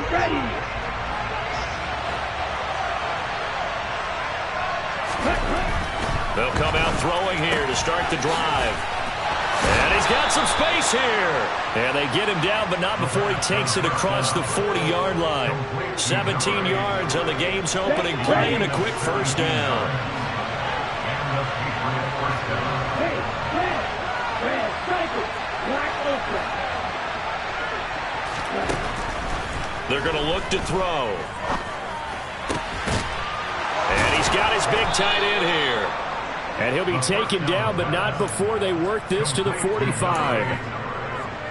ready. They'll come out throwing here to start the drive. And he's got some space here. And they get him down, but not before he takes it across the 40-yard line. 17 yards on the game's opening play and a quick first down. They're going to look to throw. And he's got his big tight end here. And he'll be taken down, but not before they work this to the 45.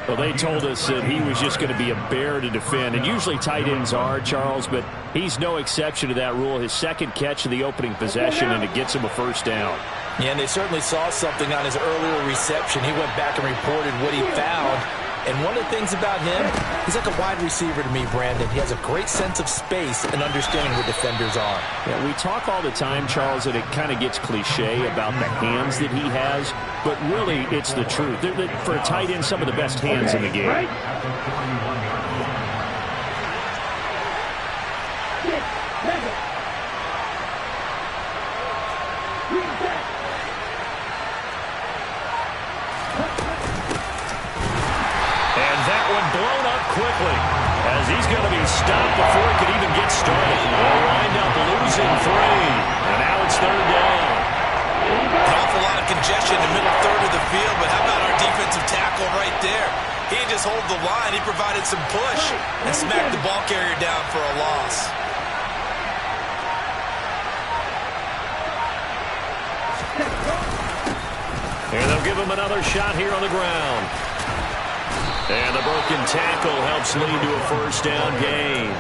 Well, they told us that he was just going to be a bear to defend. And usually tight ends are, Charles, but he's no exception to that rule. His second catch of the opening possession, and it gets him a first down. Yeah, and they certainly saw something on his earlier reception. He went back and reported what he found. And one of the things about him, he's like a wide receiver to me, Brandon. He has a great sense of space and understanding where defenders are. Yeah, we talk all the time, Charles, and it kind of gets cliche about the hands that he has, but really it's the truth. For a tight end, some of the best hands in the game. Right. Blown up quickly as he's going to be stopped before he could even get started. They'll wind up losing 3, and now it's third down. An awful lot of congestion in the middle third of the field, but how about our defensive tackle right there? He didn't just hold the line, he provided some push and smacked the ball carrier down for a loss. And they'll give him another shot here on the ground. And the broken tackle helps lead to a first down gain.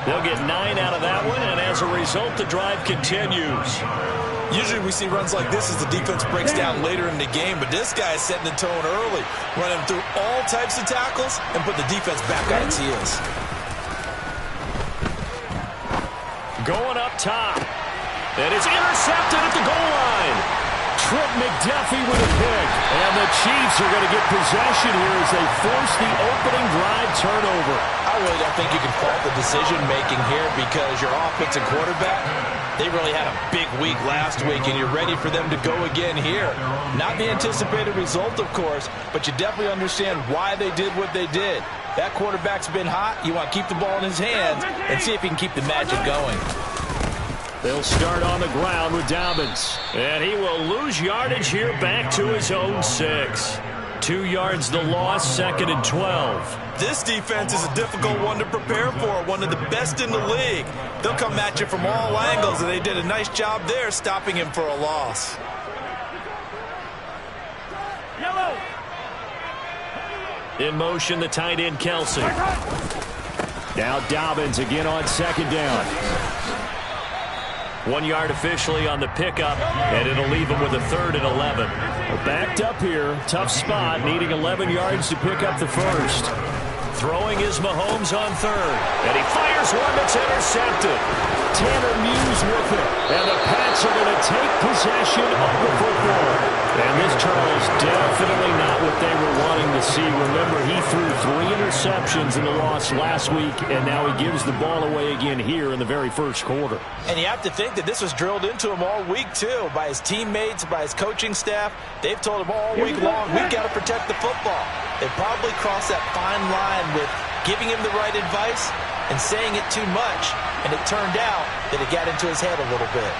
They'll get 9 out of that one, and as a result, the drive continues. Usually we see runs like this as the defense breaks down later in the game, but this guy is setting the tone early, running through all types of tackles and put the defense back on its heels. Going up top. And it's intercepted at the goal line. Trent McDuffie with a pick. And the Chiefs are going to get possession here as they force the opening drive turnover. I really don't think you can fault the decision-making here because your offensive quarterback, they really had a big week last week, and you're ready for them to go again here. Not the anticipated result, of course, but you definitely understand why they did what they did. That quarterback's been hot. You want to keep the ball in his hands and see if he can keep the magic going. They'll start on the ground with Dobbins. And he will lose yardage here back to his own 6. 2 yards the loss, 2nd and 12. This defense is a difficult one to prepare for, one of the best in the league. They'll come at you from all angles, and they did a nice job there stopping him for a loss. In motion, the tight end, Kelsey. Now Dobbins again on 2nd down. 1 yard officially on the pickup, and it'll leave him with a 3rd and 11. Well, backed up here, tough spot, needing 11 yards to pick up the first. Throwing is Mahomes on 3rd, and he fires one that's intercepted. Tanner Muse with it, and the Pats are going to take possession of the football. And this, Charles, definitely not what they were wanting to see. Remember, he threw 3 interceptions in the loss last week, and now he gives the ball away again here in the very first quarter. And you have to think that this was drilled into him all week, too, by his teammates, by his coaching staff. They've told him all week long, we've got to protect the football. They probably crossed that fine line with giving him the right advice and saying it too much, and it turned out that it got into his head a little bit.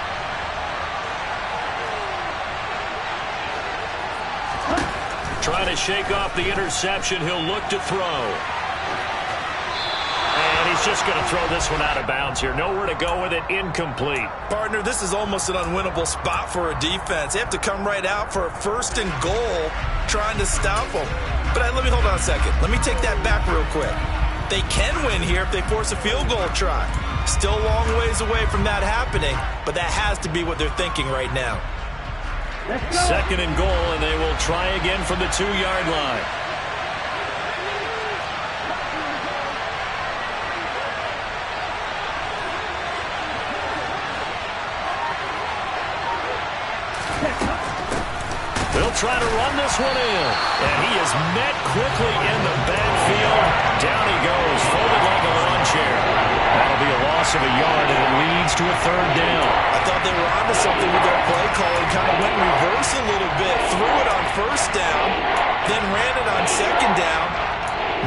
Trying to shake off the interception, he'll look to throw. And he's just going to throw this one out of bounds here. Nowhere to go with it, incomplete. Partner, this is almost an unwinnable spot for a defense. They have to come right out for a 1st and goal trying to stop them. But let me hold on a second. Let me take that back real quick. They can win here if they force a field goal try. Still a long ways away from that happening, but that has to be what they're thinking right now. 2nd and goal, and they will try again from the 2-yard line. They'll try to run this one in, and he is met quickly in the backfield. Down he goes, folded like a lawn chair. loss of a yard, and it leads to a third down. I thought they were onto something with their play call and kind of went in reverse a little bit. Threw it on first down, then ran it on second down.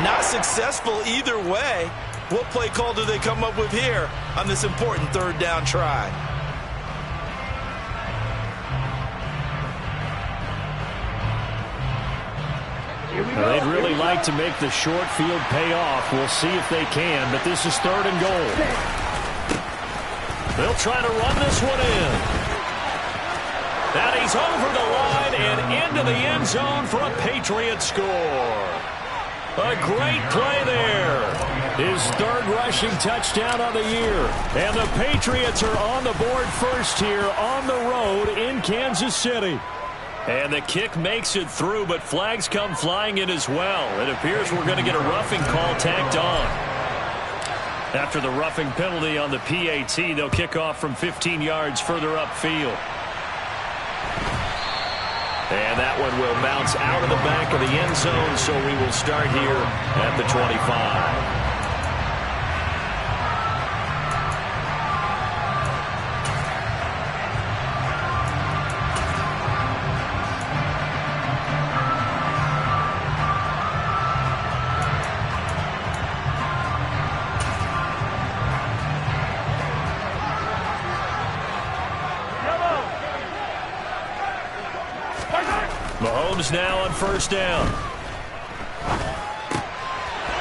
Not successful either way. What play call do they come up with here on this important third down try? They'd really like to make the short field pay off. We'll see if they can, but this is third and goal. They'll try to run this one in. And he's over the line and into the end zone for a Patriot score. A great play there. His third rushing touchdown of the year. And the Patriots are on the board first here on the road in Kansas City. And the kick makes it through, but flags come flying in as well. It appears we're going to get a roughing call tacked on. After the roughing penalty on the PAT, they'll kick off from 15 yards further upfield. And that one will bounce out of the back of the end zone, so we will start here at the 25. Mahomes now on first down.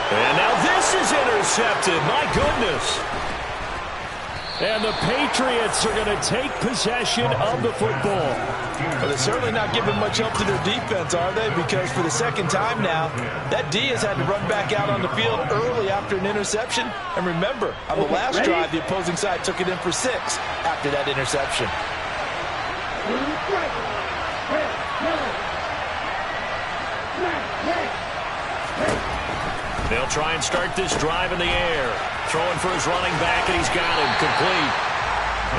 And now this is intercepted. My goodness. And the Patriots are going to take possession of the football. Well, they're certainly not giving much help to their defense, are they? Because for the second time now, that D has had to run back out on the field early after an interception. And remember, on the last drive, the opposing side took it in for 6 after that interception. They'll try and start this drive in the air. Throwing for his running back, and he's got him complete.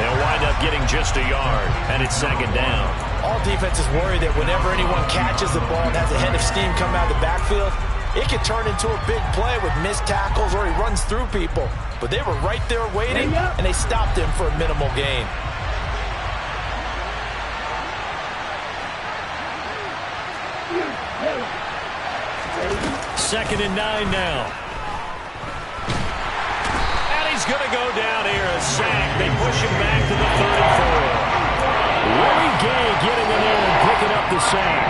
They'll wind up getting just a yard, and it's second down. All defenses worry that whenever anyone catches the ball and has a head of steam come out of the backfield, it can turn into a big play with missed tackles or he runs through people. But they were right there waiting, and they stopped him for a minimal gain. Second and 9 now. And he's going to go down here, a sack. They push him back to the 34. Willie Gay getting in there and picking up the sack.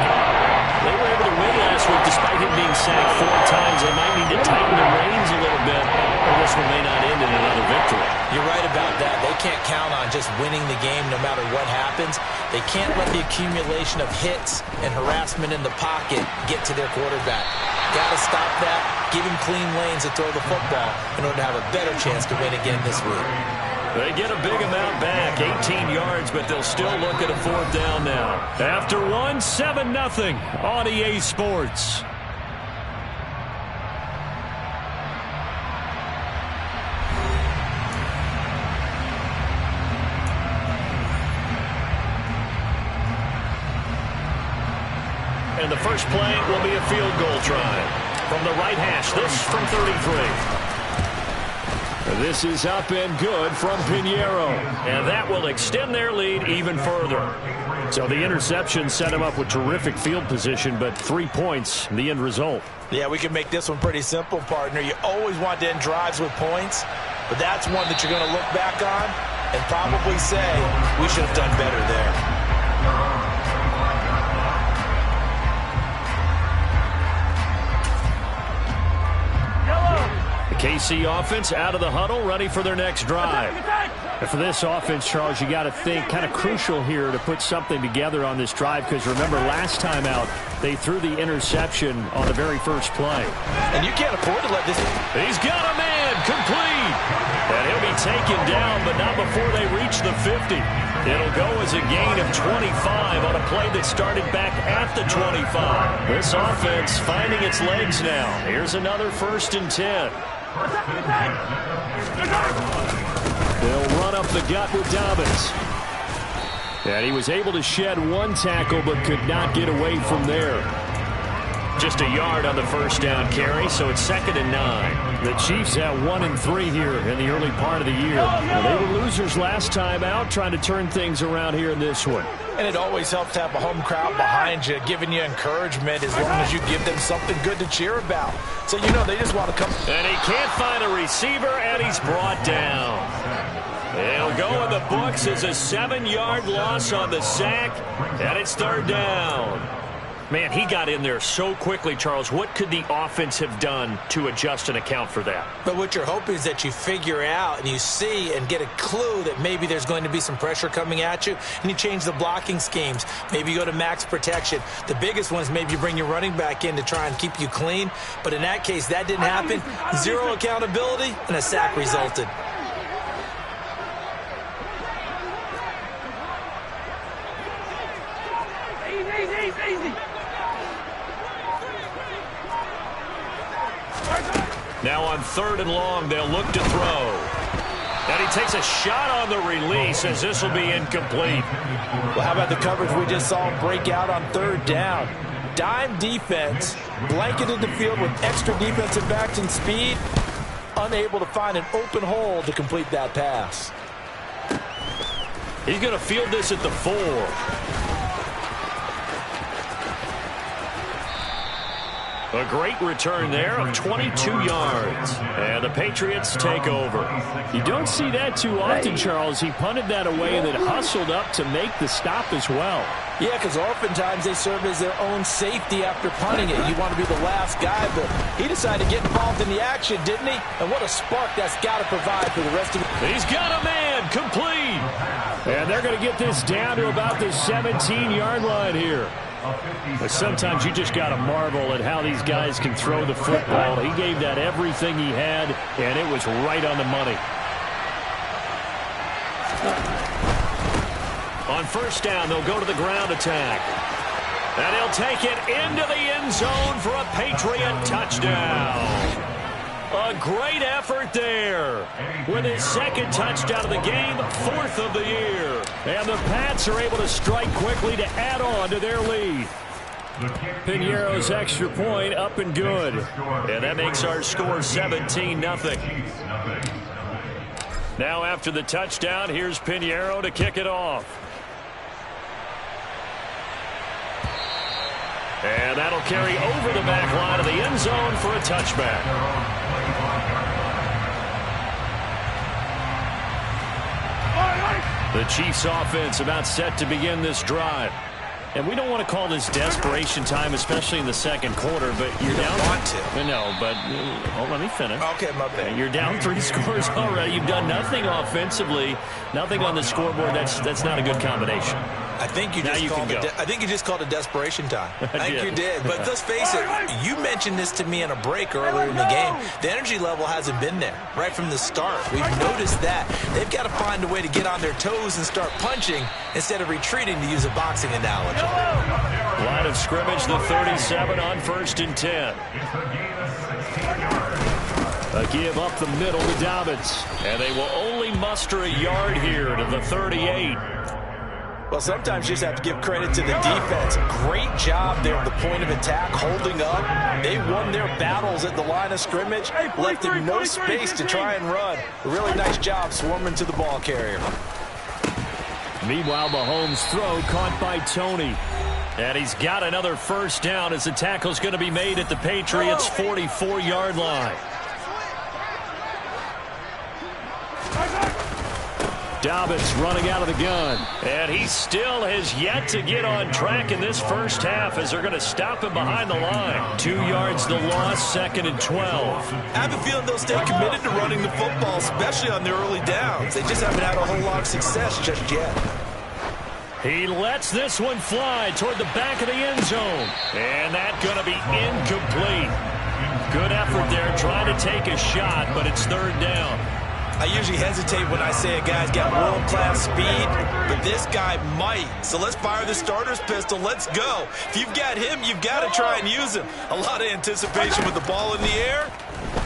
They were able to win last week despite him being sacked 4 times. They might need to tighten the reins a little bit, or this one may not end in another victory. You're right about that. They can't count on just winning the game no matter what happens. They can't let the accumulation of hits and harassment in the pocket get to their quarterback. Got to stop that, give him clean lanes and throw the football in order to have a better chance to win again this week. They get a big amount back, 18 yards, but they'll still look at a 4th down now. After one, 7-0 on EA Sports. And the first play will be a field goal try. From the right hash, this from 33. This is up and good from Pinheiro. And that will extend their lead even further. So the interception set him up with terrific field position, but 3 points, the end result. Yeah, we can make this one pretty simple, partner. You always want to end drives with points, but that's one that you're going to look back on and probably say, we should have done better there. KC offense out of the huddle, ready for their next drive. And for this offense, Charles, you got to think kind of crucial here to put something together on this drive, because remember last time out they threw the interception on the very first play. And you can't afford to let this. He's got a man complete. And he'll be taken down, but not before they reach the 50. It'll go as a gain of 25 on a play that started back at the 25. This offense finding its legs now. Here's another 1st and 10. They'll run up the gut with Dobbins. And he was able to shed 1 tackle but could not get away from there. just a yard on the first down carry, so it's 2nd and 9. The Chiefs have 1 and 3 here in the early part of the year. Well, they were losers last time out, trying to turn things around here in this one. And it always helps to have a home crowd behind you, giving you encouragement as long as you give them something good to cheer about. So, you know, they just want to come. And he can't find a receiver, and he's brought down. It'll go in the books as a 7-yard loss on the sack, and it's 3rd down. Man, he got in there so quickly, Charles. What could the offense have done to adjust and account for that? But what you're hoping is that you figure out and you see and get a clue that maybe there's going to be some pressure coming at you, and you change the blocking schemes. Maybe you go to max protection. The biggest one is maybe you bring your running back in to try and keep you clean. But in that case, that didn't happen. 0 accountability, and a sack resulted. Now on 3rd and long, they'll look to throw. And he takes a shot on the release as this will be incomplete. Well, how about the coverage we just saw break out on 3rd down? Dime defense, blanketed the field with extra defensive backs and speed, unable to find an open hole to complete that pass. He's going to field this at the 4. A great return there of 22 yards. And the Patriots take over. You don't see that too often, Charles. He punted that away and then hustled up to make the stop as well. Yeah, because oftentimes they serve as their own safety after punting it. You want to be the last guy, but he decided to get involved in the action, didn't he? And what a spark that's got to provide for the rest of the... He's got a man, complete. And they're going to get this down to about the 17-yard line here. But sometimes you just got to marvel at how these guys can throw the football. He gave that everything he had, and it was right on the money. On 1st down, they'll go to the ground attack. And he'll take it into the end zone for a Patriot touchdown. A great effort there. With his 2nd touchdown of the game, 4th of the year. And the Pats are able to strike quickly to add on to their lead. Piñeiro's extra point up and good. And that makes our score 17-0. Now after the touchdown, here's Piñeiro to kick it off. And that'll carry over the back line of the end zone for a touchback. The Chiefs offense about set to begin this drive. And we don't want to call this desperation time, especially in the 2nd quarter, but you're down. Want to. No, but let me finish. Okay, my bad. You're down 3 scores already. You've done nothing offensively, nothing on the scoreboard. That's not a good combination. I think you just called it desperation time. I think you did. But let's face it, you mentioned this to me in a break earlier in the game. The energy level hasn't been there right from the start. We've noticed that. They've got to find a way to get on their toes and start punching instead of retreating, to use a boxing analogy. Line of scrimmage, the 37 on 1st and 10. A give up the middle to Dobbins. And they will only muster a yard here to the 38. Well, sometimes you just have to give credit to the defense. Great job there at the point of attack, holding up. They won their battles at the line of scrimmage, left them no space to try and run. A really nice job swarming to the ball carrier. Meanwhile, Mahomes' throw caught by Tony. And he's got another 1st down as the tackle's going to be made at the Patriots' 44-yard line. Dobbins running out of the gun. And he still has yet to get on track in this first half as they're going to stop him behind the line. 2 yards the loss, 2nd and 12. I have a feeling they'll stay committed to running the football, especially on their early downs. They just haven't had a whole lot of success just yet. He lets this one fly toward the back of the end zone. And that's going to be incomplete. Good effort there trying to take a shot, but it's 3rd down. I usually hesitate when I say a guy's got world-class speed, but this guy might. So let's fire the starter's pistol. Let's go. If you've got him, you've got to try and use him. A lot of anticipation with the ball in the air,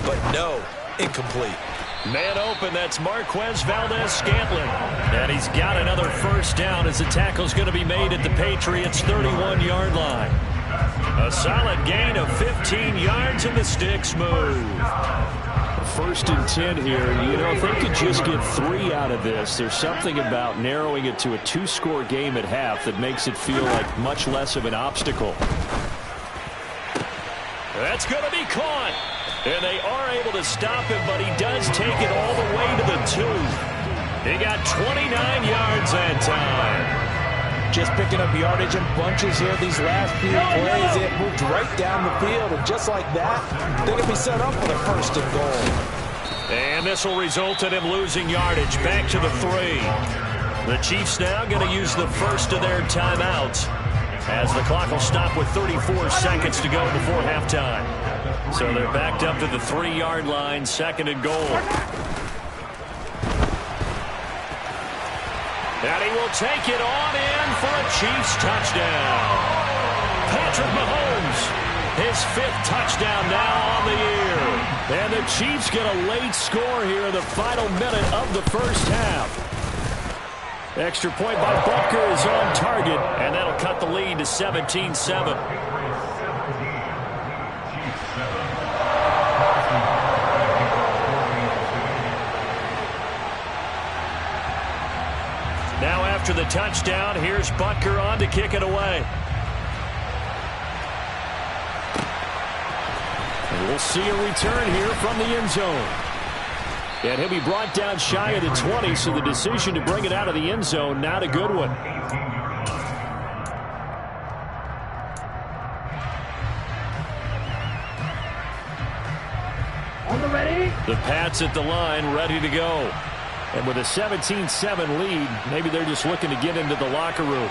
but no, incomplete. Man open, that's Marquez Valdes-Scantling. And he's got another 1st down as the tackle's going to be made at the Patriots' 31-yard line. A solid gain of 15 yards and the sticks move. 1st and 10 here. You know, if they could just get 3 out of this, there's something about narrowing it to a 2-score game at half that makes it feel like much less of an obstacle. That's going to be caught. And they are able to stop him, but he does take it all the way to the 2. He got 29 yards that time. Just picking up yardage in bunches here these last few plays. It moved right down the field, and just like that, they can be set up for the 1st and goal. And this will result in him losing yardage back to the 3. The Chiefs now going to use the first of their timeouts as the clock will stop with 34 seconds to go before halftime. So they're backed up to the 3-yard line, 2nd and goal. And he will take it on in for a Chiefs touchdown. Patrick Mahomes, his 5th touchdown now on the year. And the Chiefs get a late score here in the final minute of the first half. Extra point by Butker is on target, and that'll cut the lead to 17-7. Now after the touchdown, here's Butker on to kick it away. And we'll see a return here from the end zone. And he'll be brought down shy of the 20, so the decision to bring it out of the end zone, not a good one. The Pats at the line, ready to go. And with a 17-7 lead, maybe they're just looking to get into the locker room.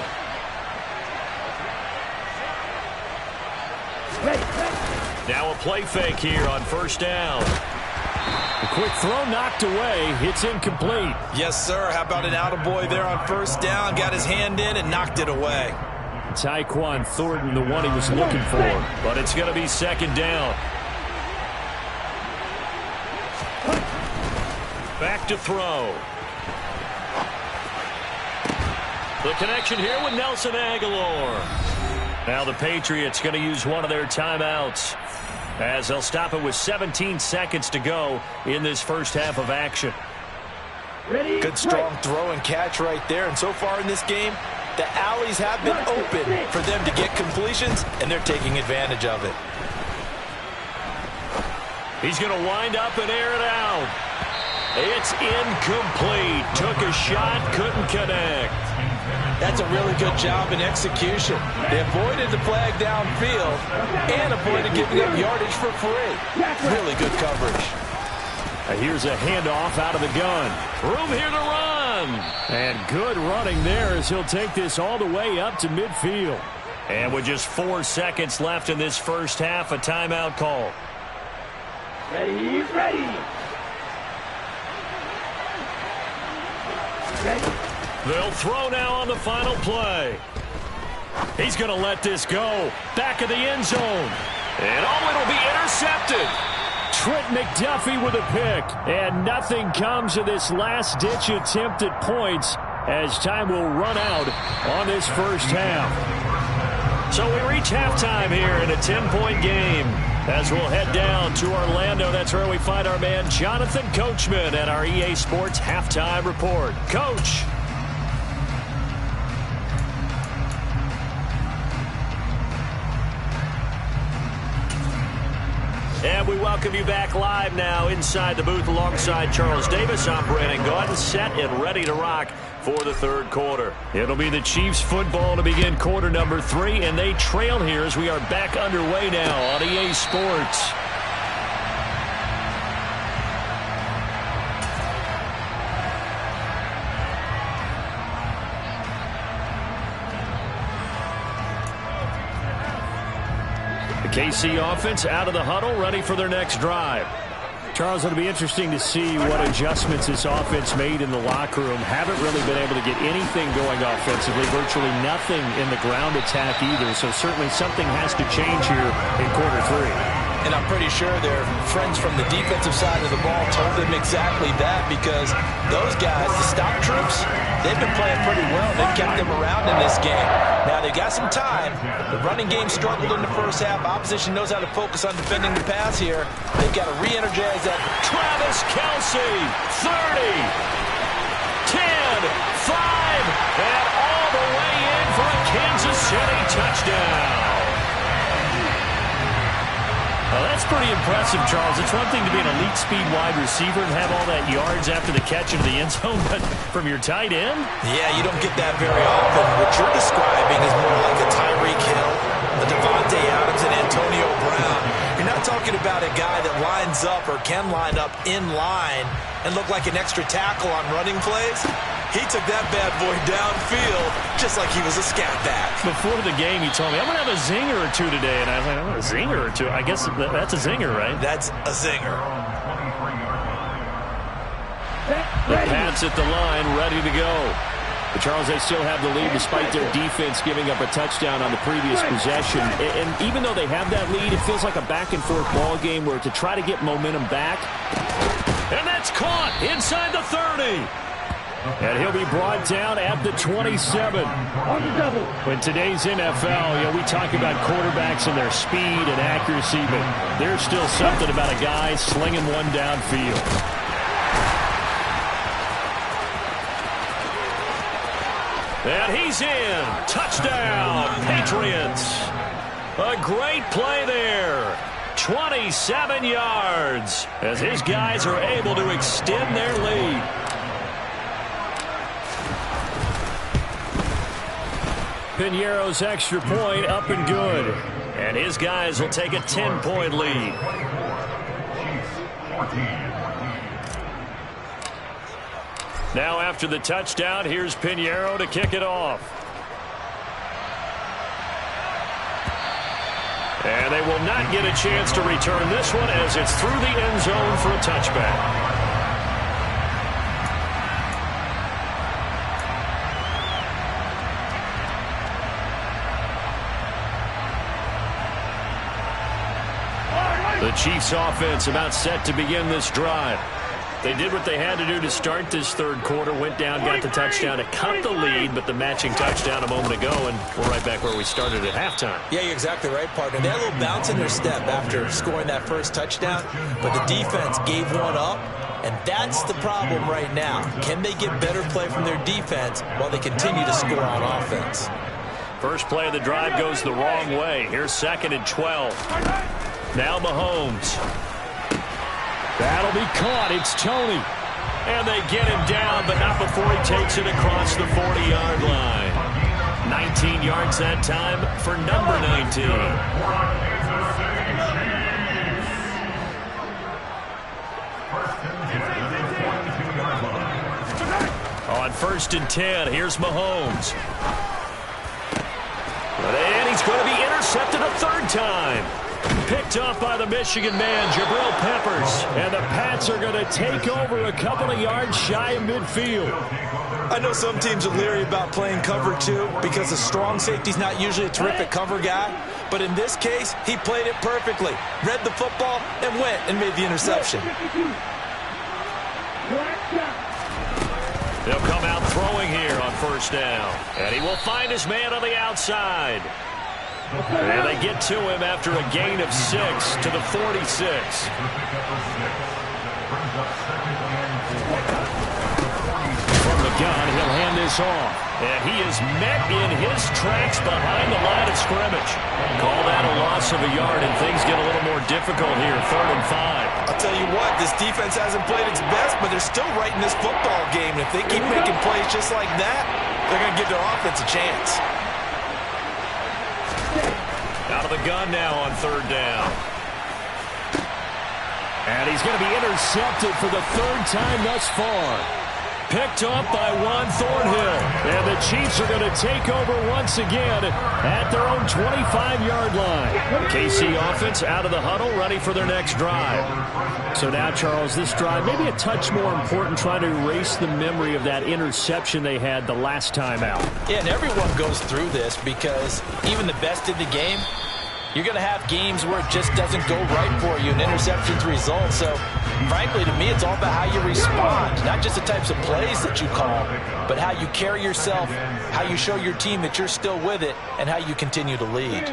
Now a play fake here on 1st down. A quick throw knocked away. It's incomplete. Yes, sir. How about an attaboy there on 1st down? Got his hand in and knocked it away. Tyquan Thornton, the one he was looking for. But it's going to be 2nd down. Back to throw. The connection here with Nelson Agholor. Now the Patriots going to use one of their timeouts as they'll stop it with 17 seconds to go in this first half of action. Good strong throw and catch right there. And so far in this game, the alleys have been open for them to get completions, and they're taking advantage of it. He's going to wind up and air it out. It's incomplete. Took a shot, couldn't connect. That's a really good job in execution. They avoided the flag downfield and avoided giving up yardage for free. Really good coverage. Here's a handoff out of the gun. Room here to run. And good running there as he'll take this all the way up to midfield. And with just 4 seconds left in this first half, a timeout call. Ready. They'll throw now on the final play. He's going to let this go. Back of the end zone. And it'll be intercepted. Trent McDuffie with a pick. And nothing comes of this last-ditch attempt at points as time will run out on this first half. So we reach halftime here in a 10-point game. As we'll head down to Orlando, that's where we find our man Jonathan Coachman at our EA Sports Halftime Report. Coach. And we welcome you back live now inside the booth alongside Charles Davis. I'm Brandon Gaudin, set and ready to rock for the third quarter. It'll be the Chiefs football to begin quarter number 3, and they trail here as we are back underway now on EA Sports. The KC offense out of the huddle, ready for their next drive. Charles, it'll be interesting to see what adjustments this offense made in the locker room. Haven't really been able to get anything going offensively, virtually nothing in the ground attack either, so certainly something has to change here in quarter 3. And I'm pretty sure their friends from the defensive side of the ball told them exactly that, because those guys, the stop troops, they've been playing pretty well. They've kept them around in this game. Now, they've got some time. The running game struggled in the first half. Opposition knows how to focus on defending the pass here. They've got to re-energize that. Travis Kelce, 30, 10, 5, and all the way in for a Kansas City touchdown. Well, that's pretty impressive, Charles. It's one thing to be an elite speed wide receiver and have all that yards after the catch into the end zone, but from your tight end? Yeah, you don't get that very often. What you're describing is more like a Tyreek Hill, a Devontae Adams, and Antonio Brown. You're not talking about a guy that lines up or can line up in line and look like an extra tackle on running plays. He took that bad boy downfield just like he was a scat back. Before the game, he told me, I'm going to have a zinger or two today. And I was like, oh, a zinger or two? I guess that's a zinger, right? That's a zinger. The Pats at the line, ready to go. But Charles, they still have the lead despite their defense giving up a touchdown on the previous possession. And even though they have that lead, it feels like a back-and-forth ball game where to try to get momentum back. And that's caught inside the 30. And he'll be brought down at the 27. In today's NFL, we talk about quarterbacks and their speed and accuracy, but there's still something about a guy slinging one downfield. And he's in. Touchdown, Patriots. A great play there. 27 yards as his guys are able to extend their lead. Piñeiro's extra point up and good. And his guys will take a 10-point lead. Now after the touchdown, here's Piñeiro to kick it off. And they will not get a chance to return this one as it's through the end zone for a touchback. The Chiefs offense about set to begin this drive. They did what they had to do to start this third quarter, went down, got the touchdown to cut the lead, but the matching touchdown a moment ago, and we're right back where we started at halftime. Yeah, you're exactly right, partner. They had a little bounce in their step after scoring that first touchdown, but the defense gave one up, and that's the problem right now. Can they get better play from their defense while they continue to score on offense? First play of the drive goes the wrong way. Here's 2nd and 12. Now Mahomes. That'll be caught. It's Tony. And they get him down, but not before he takes it across the 40-yard line. 19 yards that time for number 19. On 1st and 10, here's Mahomes. And he's going to be intercepted a third time. Picked off by the Michigan man, Jabril Peppers. And the Pats are going to take over a couple of yards shy of midfield. I know some teams are leery about playing cover 2 because the strong safety's not usually a terrific cover guy. But in this case, he played it perfectly. Read the football and went and made the interception. They'll come out throwing here on 1st down. And he will find his man on the outside. And they get to him after a gain of 6 to the 46. From the gun, he'll hand this off. And he is met in his tracks behind the line of scrimmage. Call that a loss of a yard, and things get a little more difficult here. 3rd and 5. I'll tell you what, this defense hasn't played its best, but they're still right in this football game. And if they keep making plays just like that, they're going to give their offense a chance. Out of the gun now on 3rd down. And he's going to be intercepted for the 3rd time thus far. Picked off by Juan Thornhill. And the Chiefs are going to take over once again at their own 25-yard line. The KC offense out of the huddle, ready for their next drive. So now, Charles, this drive maybe a touch more important, trying to erase the memory of that interception they had the last time out. Yeah, and everyone goes through this because even the best in the game, You're going to have games where it just doesn't go right for you, and interceptions result. So, frankly, to me, it's all about how you respond. Not just the types of plays that you call, but how you carry yourself, how you show your team that you're still with it, and how you continue to lead.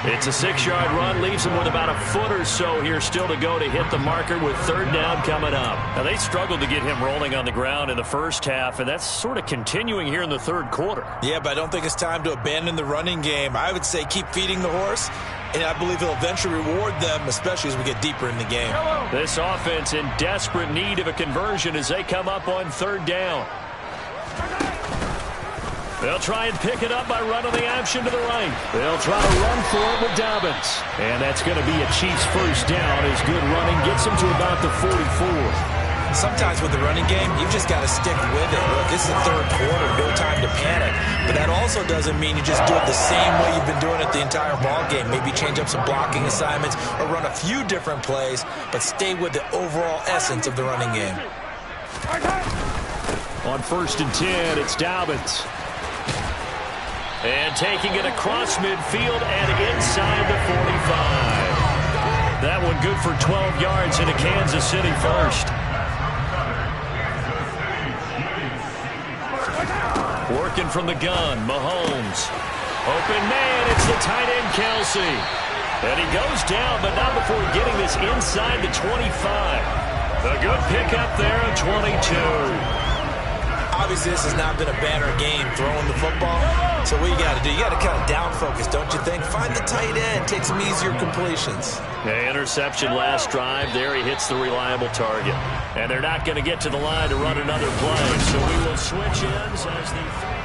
It's a 6-yard run, leaves him with about a foot or so here still to go to hit the marker with third down coming up. Now, they struggled to get him rolling on the ground in the first half, and that's sort of continuing here in the third quarter. Yeah, but I don't think it's time to abandon the running game. I would say keep feeding the horse, and I believe he'll eventually reward them, especially as we get deeper in the game. This offense in desperate need of a conversion as they come up on third down. They'll try and pick it up by running the option to the right. They'll try to run for it with Dobbins. And that's going to be a Chiefs first down as good running gets them to about the 44. Sometimes with the running game, you've just got to stick with it. Look, this is the third quarter, no time to panic. But that also doesn't mean you just do it the same way you've been doing it the entire ball game. Maybe change up some blocking assignments or run a few different plays, but stay with the overall essence of the running game. On 1st and 10, it's Dobbins. And taking it across midfield and inside the 45. That one good for 12 yards into Kansas City first. Working from the gun, Mahomes. Open man, it's the tight end, Kelsey. And he goes down, but not before getting this inside the 25. A good pickup there at 22. Obviously, this has not been a banner game throwing the football. So what you got to do, you got to kind of down focus, don't you think? Find the tight end, take some easier completions. Yeah, interception last drive. There he hits the reliable target. And they're not going to get to the line to run another play. So we will switch ends as the...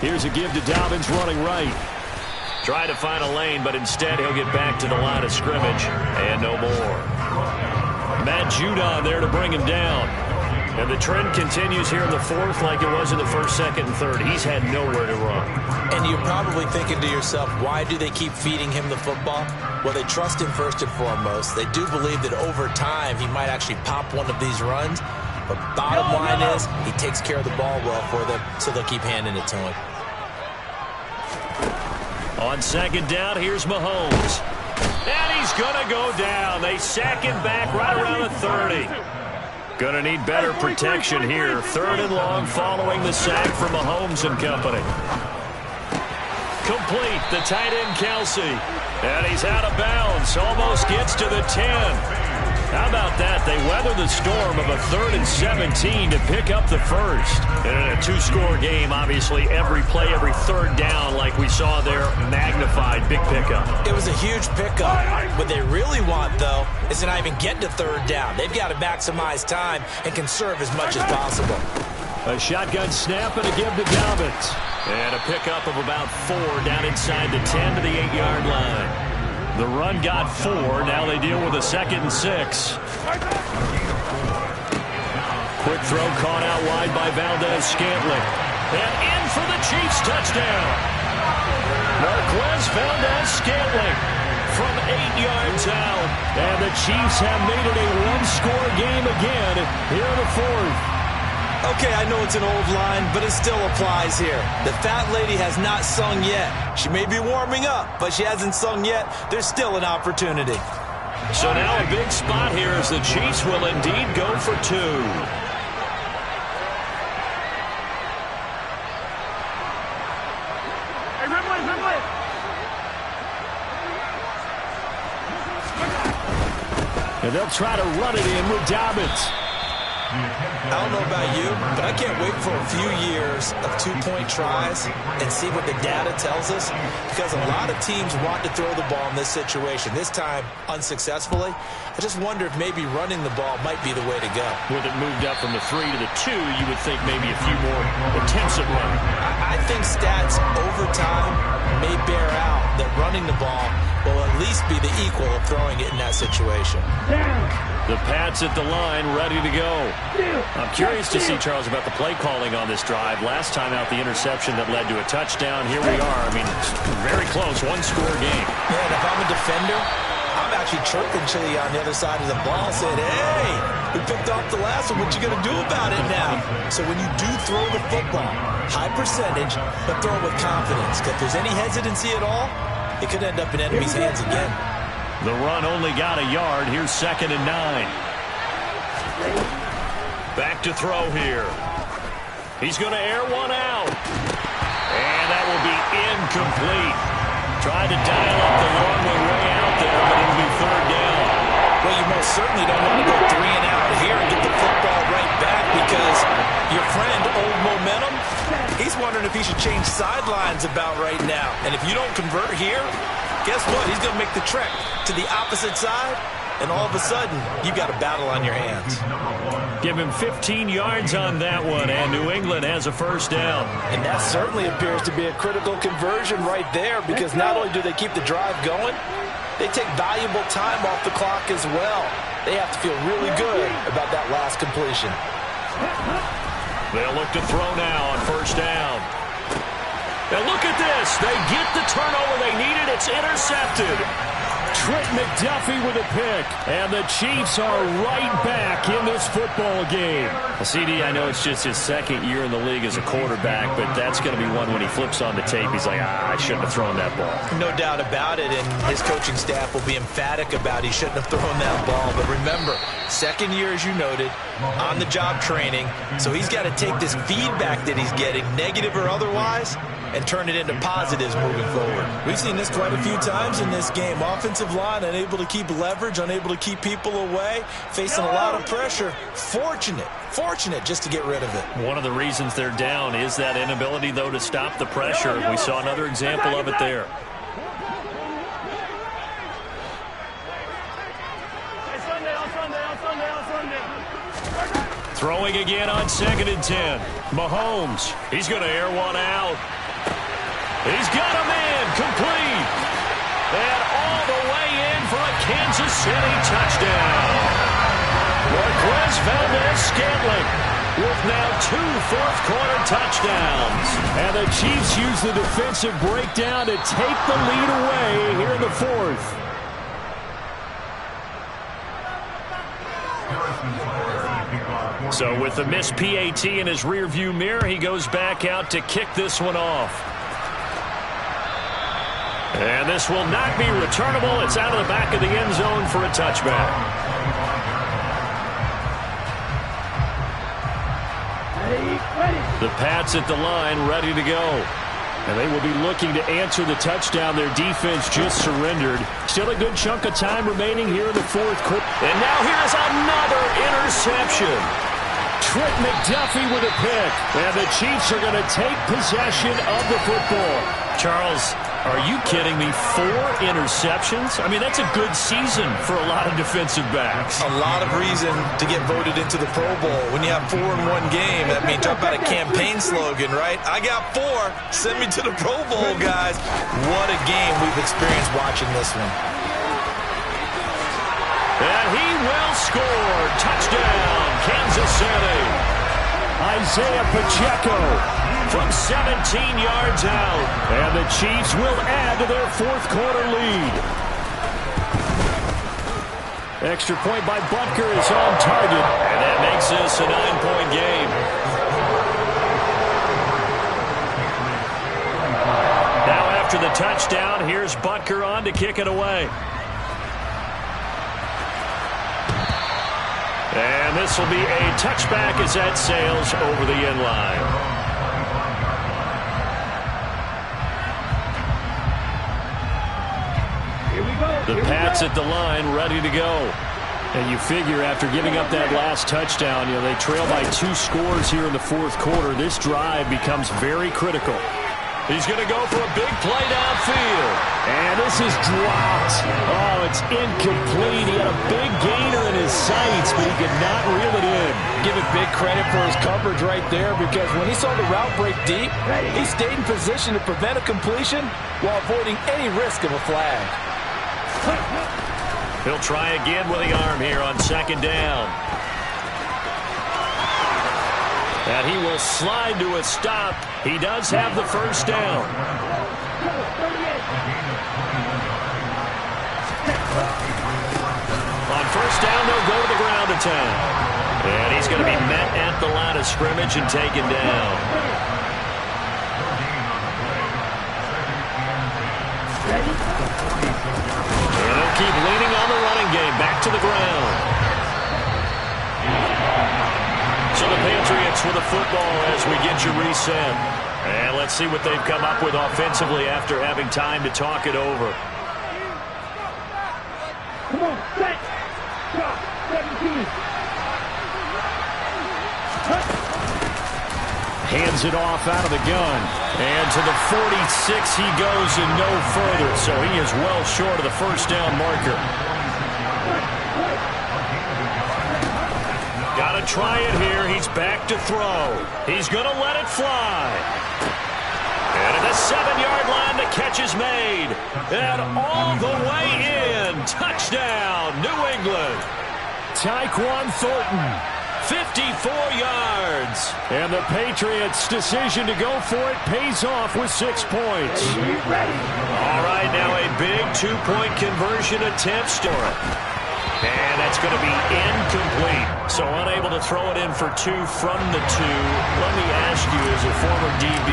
Here's a give to Dobbins running right. Trying to find a lane, but instead he'll get back to the line of scrimmage. And no more. Matt Judon there to bring him down. And the trend continues here in the fourth like it was in the first, second, and third. He's had nowhere to run. And you're probably thinking to yourself, why do they keep feeding him the football? Well, they trust him first and foremost. They do believe that over time he might actually pop one of these runs. But bottom line is he takes care of the ball well for them, so they'll keep handing it to him. On second down, here's Mahomes. And he's going to go down. They sack him back right around the 30. Going to need better protection here. Third and long following the sack from Mahomes and company. Complete, the tight end Kelsey. And he's out of bounds. Almost gets to the 10. How about that? They weather the storm of a 3rd and 17 to pick up the first. And in a 2-score game, obviously, every play, every third down, like we saw there, magnified. Big pickup. It was a huge pickup. What they really want, though, is to not even get to third down. They've got to maximize time and conserve as much as possible. A shotgun snap and a give to Dobbins. And a pickup of about 4 down inside the 10 to the 8-yard line. The run got 4. Now they deal with a 2nd and 6. Quick throw caught out wide by Valdez-Scantling. And in for the Chiefs touchdown. Marquez Valdez-Scantling from 8 yards out. And the Chiefs have made it a 1-score game again here in the fourth. Okay, I know it's an old line, but it still applies here. The fat lady has not sung yet. She may be warming up, but she hasn't sung yet. There's still an opportunity. So now a big spot here as the Chiefs will indeed go for 2. And they'll try to run it in with Dobbins. I don't know about you, but I can't wait for a few years of 2-point tries and see what the data tells us, because a lot of teams want to throw the ball in this situation. This time, unsuccessfully. I just wonder if maybe running the ball might be the way to go. With it moved up from the 3 to the 2, you would think maybe a few more attempts at running. I think stats over time may bear out that running the ball will at least be the equal of throwing it in that situation. The Pats at the line, ready to go. I'm curious to see, Charles, about the play calling on this drive. Last time out, the interception that led to a touchdown. Here we are. I mean, very close, one-score game. Yeah, and if I'm a defender, I'm actually chirping Chili on the other side of the ball, saying, hey, we picked off the last one. What you going to do about it now? So when you do throw the football, high percentage, but throw it with confidence. Because if there's any hesitancy at all, it could end up in enemy's hands again. The run only got a yard. Here's 2nd and 9. Back to throw here. He's going to air one out. And that will be incomplete. Tried to dial up the long one way out there, but it'll be 3rd down. Well, you most certainly don't want to go 3 and out here and get the football right back because your friend, Old Momentum, he's wondering if he should change sidelines about right now. And if you don't convert here, guess what? He's going to make the trek to the opposite side, and all of a sudden, you've got a battle on your hands. Give him 15 yards on that one, and New England has a 1st down. And that certainly appears to be a critical conversion right there because not only do they keep the drive going, they take valuable time off the clock as well. They have to feel really good about that last completion. They'll look to throw now on 1st down. And look at this. They get the turnover they needed. It's intercepted. Trent McDuffie with a pick. And the Chiefs are right back in this football game. CD, I know it's just his 2nd year in the league as a quarterback, but that's going to be one when he flips on the tape. He's like, I shouldn't have thrown that ball. No doubt about it, and his coaching staff will be emphatic about he shouldn't have thrown that ball. But remember, 2nd year, as you noted, on-the-job training, so he's got to take this feedback that he's getting, negative or otherwise, and turn it into positives moving forward. We've seen this quite a few times in this game. Offensive line unable to keep leverage, unable to keep people away, facing a lot of pressure. Fortunate just to get rid of it. One of the reasons they're down is that inability, though, to stop the pressure. We saw another example of it there. Throwing again on 2nd and 10. Mahomes, he's going to air one out. He's got him in, complete. And all the way in for a Kansas City touchdown. Marquez Valdez-Scantling with now 2 fourth-quarter touchdowns. And the Chiefs use the defensive breakdown to take the lead away here in the 4th. So with the missed PAT in his rearview mirror, he goes back out to kick this one off. And this will not be returnable. It's out of the back of the end zone for a touchback. The Pats at the line, ready to go. And they will be looking to answer the touchdown their defense just surrendered. Still a good chunk of time remaining here in the 4th quarter. And now here's another interception. Trent McDuffie with a pick. And the Chiefs are going to take possession of the football. Charles, are you kidding me? 4 interceptions? I mean, that's a good season for a lot of defensive backs. A lot of reason to get voted into the Pro Bowl. When you have 4 in one game, that means talk about a campaign slogan, right? I got 4. Send me to the Pro Bowl, guys. What a game we've experienced watching this one. And he will score. Touchdown, Kansas City. Isaiah Pacheco from 17 yards out. And the Chiefs will add to their 4th quarter lead. Extra point by Butker is on target. And that makes this a 9-point game. Now after the touchdown, here's Butker on to kick it away. And this will be a touchback as that sails over the end line. The Pats at the line, ready to go. And you figure after giving up that last touchdown, they trail by 2 scores here in the 4th quarter. This drive becomes very critical. He's going to go for a big play downfield. And this is dropped. Oh, it's incomplete. He had a big gainer in his sights, but he could not reel it in. Give it big credit for his coverage right there because when he saw the route break deep, he stayed in position to prevent a completion while avoiding any risk of a flag. He'll try again with the arm here on second down. And he will slide to a stop. He does have the first down. On first down, they'll go to the ground attack. And he's going to be met at the line of scrimmage and taken down. And they'll keep leaning on the running game. Back to the ground. So the Patriots with the football as we get you reset. And let's see what they've come up with offensively after having time to talk it over. Come on, set. Drop. 17. Hands it off out of the gun. And to the 46 he goes and no further. So he is well short of the first down marker. Got to try it here. He's back to throw. He's going to let it fly. And at the 7-yard line, the catch is made. And all the way in. Touchdown, New England. Tyquan Thornton, 54 yards. And the Patriots' decision to go for it pays off with 6 points. All right, now a big 2-point conversion attempt story. And that's going to be incomplete. So unable to throw it in for 2 from the 2. Let me ask you, as a former DB,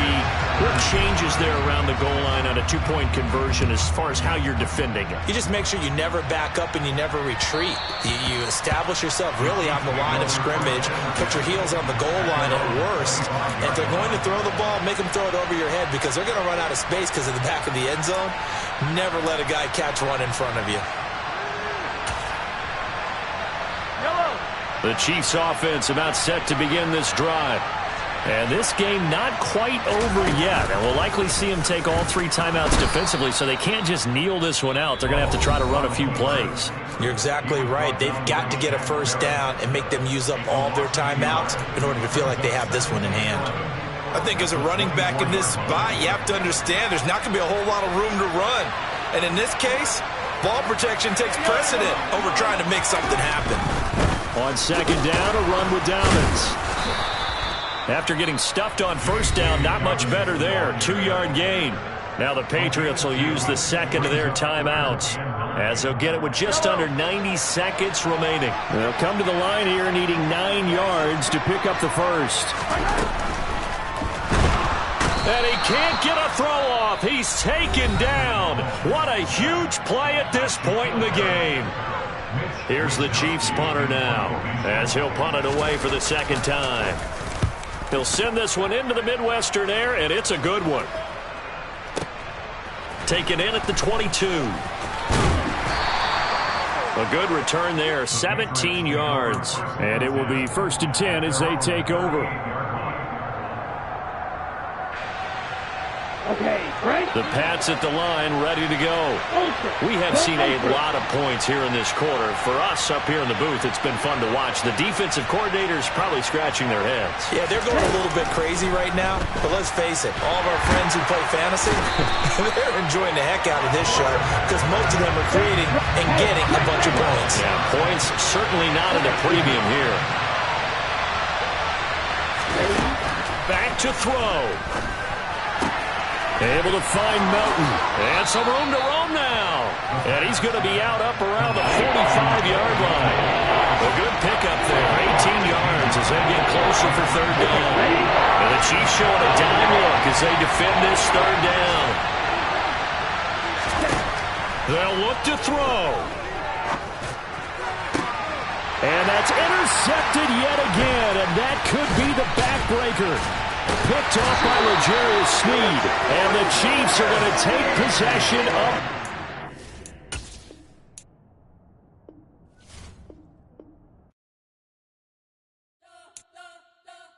what changes there around the goal line on a 2-point conversion as far as how you're defending it? You just make sure you never back up and you never retreat. You establish yourself really on the line of scrimmage, put your heels on the goal line at worst. And if they're going to throw the ball, make them throw it over your head because they're going to run out of space because of the back of the end zone. Never let a guy catch one in front of you. The Chiefs offense about set to begin this drive. And this game not quite over yet. And we'll likely see them take all 3 timeouts defensively, so they can't just kneel this one out. They're going to have to try to run a few plays. You're exactly right. They've got to get a first down and make them use up all their timeouts in order to feel like they have this one in hand. I think as a running back in this spot, you have to understand there's not going to be a whole lot of room to run. And in this case, ball protection takes precedent over trying to make something happen. On second down, a run with Downs. After getting stuffed on first down, not much better there. 2-yard gain. Now the Patriots will use the second of their timeouts, as they'll get it with just under 90 seconds remaining. They'll come to the line here needing 9 yards to pick up the first. And he can't get a throw off. He's taken down. What a huge play at this point in the game. Here's the Chiefs punter now, as he'll punt it away for the second time. He'll send this one into the Midwestern air, and it's a good one. Taken in at the 22. A good return there, 17 yards. And it will be 1st and 10 as they take over. Okay, right. The Pats at the line, ready to go. We have seen a lot of points here in this quarter. For us up here in the booth, it's been fun to watch. The defensive coordinators probably scratching their heads. Yeah, they're going a little bit crazy right now. But let's face it, all of our friends who play fantasy, they're enjoying the heck out of this show because most of them are creating and getting a bunch of points. Yeah, points certainly not at a premium here. Back to throw. Able to find Melton. And some room to roam now. And he's going to be out up around the 45-yard line. A good pickup there. 18 yards as they get closer for 3rd down. And the Chiefs showing a dime look as they defend this 3rd down. They'll look to throw. And that's intercepted yet again. And that could be the backbreaker. Picked off by L'Jarius Sneed. And the Chiefs are going to take possession of